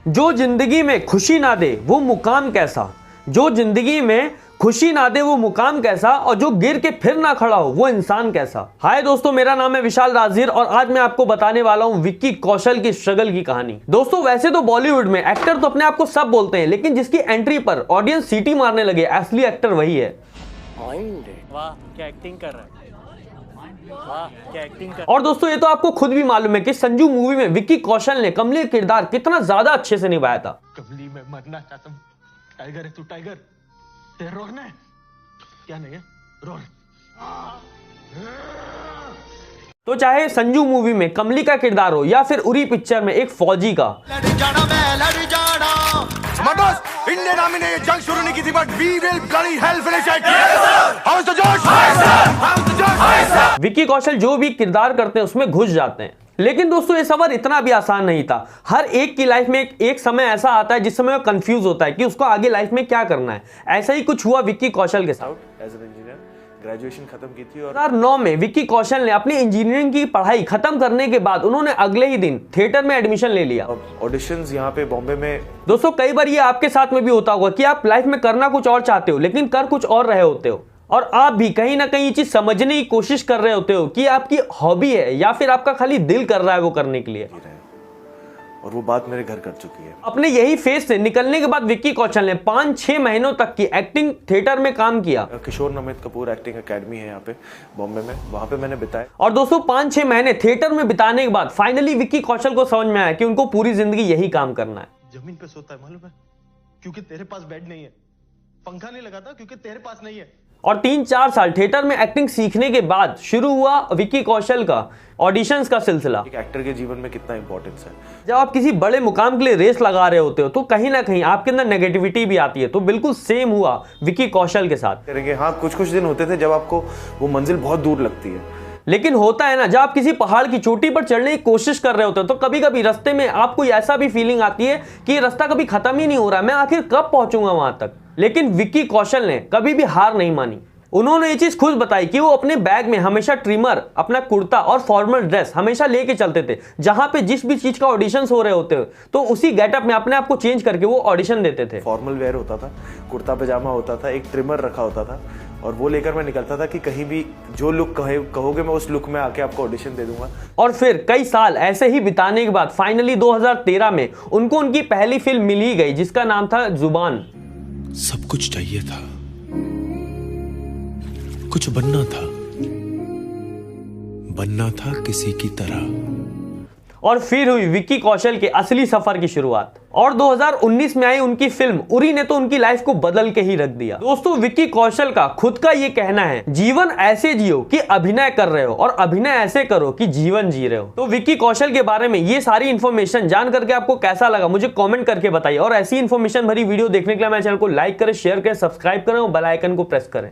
जो जिंदगी में खुशी ना दे वो मुकाम कैसा, जो जिंदगी में खुशी ना दे वो मुकाम कैसा, और जो गिर के फिर ना खड़ा हो वो इंसान कैसा। हाय दोस्तों, मेरा नाम है विशाल राजगीर और आज मैं आपको बताने वाला हूं विक्की कौशल की स्ट्रगल की कहानी। दोस्तों वैसे तो बॉलीवुड में एक्टर तो अपने आप को सब बोलते हैं, लेकिन जिसकी एंट्री पर ऑडियंस सीटी मारने लगे असली एक्टर वही है। वाह क्या एक्टिंग कर रहा है, वाह क्या एक्टिंग कर। और दोस्तों ये तो आपको खुद भी मालूम है कि संजू मूवी में विक्की कौशल ने कमली का किरदार कितना ज्यादा अच्छे से निभाया था। कमली मैं मरना चाहता हूँ। टाइगर है तू, टाइगर तेरे रोना है क्या? नहीं है रो। तो चाहे संजू मूवी में कमली का किरदार हो या फिर उरी पिक्चर में एक फौजी का, इंडियन आर्मी ने ये जंग शुरू नहीं की थी, but we will bloody hell finish it. How is the josh? How is the josh? Vicky कौशल जो भी किरदार करते हैं उसमें घुस जाते हैं। लेकिन दोस्तों ये सफर इतना भी आसान नहीं था। हर एक की लाइफ में एक समय ऐसा आता है जिस समय वो कंफ्यूज होता है कि उसको आगे लाइफ में क्या करना है। ऐसा ही कुछ हुआ विक्की कौशल के साथ। एज एन इंजीनियर ग्रेजुएशन खत्म की थी और 2009 में विक्की कौशल ने अपनी इंजीनियरिंग की पढ़ाई खत्म करने के बाद उन्होंने अगले ही दिन थिएटर में एडमिशन ले लिया। ऑडिशंस यहाँ पे बॉम्बे में। दोस्तों कई बार ये आपके साथ में भी होता होगा कि आप लाइफ में करना कुछ और चाहते हो लेकिन कर कुछ और रहे होते हो, और आप भी कहीं ना कहीं ये चीज समझने की कोशिश कर रहे होते हो कि आपकी हॉबी है या फिर आपका खाली दिल कर रहा है वो करने के लिए। और वो बात मेरे घर कर चुकी है। अपने यही फेज से निकलने के बाद विक्की कौशल ने 5-6 महीनों तक की एक्टिंग थिएटर में काम किया। किशोर नमित कपूर एक्टिंग एकेडमी है यहाँ पे बॉम्बे में, वहां पे मैंने बिताए। और दोस्तों 5-6 महीने थिएटर में बिताने के बाद फाइनली विक्की कौशल को समझ में आया कि उनको पूरी जिंदगी यही काम करना है। जमीन पे सोता है मालूम है, क्योंकि तेरे पास बेड नहीं है। पंखा नहीं लगाता क्योंकि तेरे पास नहीं है। और 3-4 साल थिएटर में एक्टिंग सीखने के बाद शुरू हुआ विक्की कौशल का ऑडिशंस का सिलसिला। एक एक्टर के जीवन में कितना इंपॉर्टेंस है। जब आप किसी बड़े मुकाम के लिए रेस लगा रहे होते हो तो कहीं ना कहीं आपके अंदर नेगेटिविटी भी आती है। तो बिल्कुल सेम हुआ विक्की कौशल के साथ। करेंगे हाँ, कुछ दिन होते थे जब आपको वो मंजिल बहुत दूर लगती है, लेकिन होता है ना, जब आप किसी पहाड़ की चोटी पर चढ़ने की कोशिश कर रहे होते हो तो कभी कभी रास्ते में आपको ऐसा भी फीलिंग आती है कि ये रास्ता कभी खत्म ही नहीं हो रहा, मैं आखिर कब पहुंचूंगा वहां तक। लेकिन विक्की कौशल ने कभी भी हार नहीं मानी। उन्होंने ये चीज खुद बताई कि वो अपने बैग में हमेशा ट्रिमर, अपना कुर्ता और फॉर्मल ड्रेस हमेशा लेके चलते थे। जहां पे जिस भी चीज का ऑडिशंस हो रहे होते तो उसी गेटअप में अपने आप को चेंज करके वो ऑडिशन देते थे। फॉर्मल वेयर होता था, कुर्ता पजामा होता था, एक ट्रिमर रखा होता था और वो लेकर मैं निकलता था कि कहीं भी जो लुक कहोगे मैं उस लुक में आके आपको ऑडिशन दे दूंगा। और फिर कई साल ऐसे ही बिताने के बाद फाइनली 2013 में उनको उनकी पहली फिल्म मिल ही गई जिसका नाम था जुबान। सब कुछ चाहिए था, कुछ बनना था किसी की तरह। और फिर हुई विक्की कौशल के असली सफर की शुरुआत। और 2019 में आई उनकी फिल्म उरी ने तो उनकी लाइफ को बदल के ही रख दिया। दोस्तों विक्की कौशल का खुद का ये कहना है, जीवन ऐसे जियो कि अभिनय कर रहे हो और अभिनय ऐसे करो कि जीवन जी रहे हो। तो विक्की कौशल के बारे में ये सारी इन्फॉर्मेशन जान करके आपको कैसा लगा मुझे कमेंट करके बताइए। और ऐसी इन्फॉर्मेशन भरी वीडियो देखने के लिए मेरे चैनल को लाइक करें, शेयर करें, सब्सक्राइब करें और बेल आइकन को प्रेस करें।